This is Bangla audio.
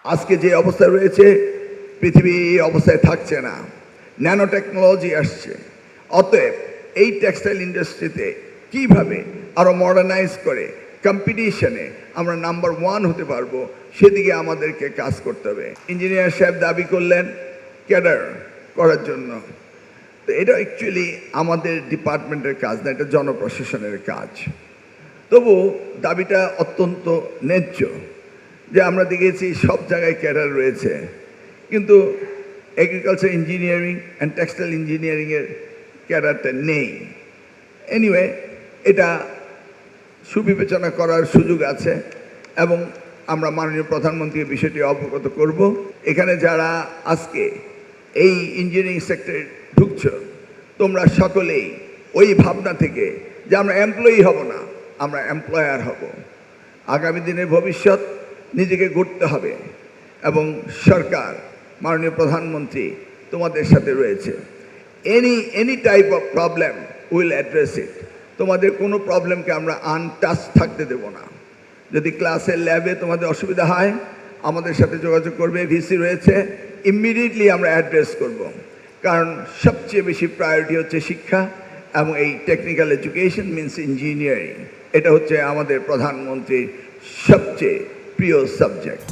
আজকে যে অবস্থা রয়েছে পৃথিবী এই অবস্থায় থাকছে না, ন্যানো টেকনোলজি আসছে। অতএব এই টেক্সটাইল ইন্ডাস্ট্রিতে কিভাবে আরও মডার্নাইজ করে কম্পিটিশনে আমরা নাম্বার 1 হতে পারবো, সেদিকে আমাদেরকে কাজ করতে হবে। ইঞ্জিনিয়ার সাহেব দাবি করলেন ক্যাডার করার জন্য, তো এটা অ্যাকচুয়ালি আমাদের ডিপার্টমেন্টের কাজ না, এটা জনপ্রশাসনের কাজ। তবু দাবিটা অত্যন্ত ন্যায্য যে আমরা দেখেছি সব জায়গায় ক্যাডার রয়েছে, কিন্তু এগ্রিকালচার ইঞ্জিনিয়ারিং অ্যান্ড টেক্সটাইল ইঞ্জিনিয়ারিংয়ের ক্যাডারটা নেই। এনিওয়ে, এটা সুবিবেচনা করার সুযোগ আছে এবং আমরা মাননীয় প্রধানমন্ত্রীর বিষয়টি অবগত করব। এখানে যারা আজকে এই ইঞ্জিনিয়ারিং সেক্টরে ঢুকছ, তোমরা সকলেই ওই ভাবনা থেকে যে আমরা এমপ্লয়ি হব না, আমরা এমপ্লয়ার হব। আগামী দিনের ভবিষ্যৎ নিজেকে গড়তে হবে এবং সরকার, মাননীয় প্রধানমন্ত্রী তোমাদের সাথে রয়েছে। Any type of problem will address ইট। তোমাদের কোনো প্রবলেমকে আমরা আনটাচ থাকতে দেব না। যদি ক্লাসের ল্যাবে তোমাদের অসুবিধা হয়, আমাদের সাথে যোগাযোগ করবে, ভিসি রয়েছে, ইমিডিয়েটলি আমরা অ্যাড্রেস করব। কারণ সবচেয়ে বেশি প্রায়োরিটি হচ্ছে শিক্ষা এবং এই টেকনিক্যাল এডুকেশন মিনস ইঞ্জিনিয়ারিং। এটা হচ্ছে আমাদের প্রধানমন্ত্রীর সবচেয়ে প্রিয় সাবজেক্ট।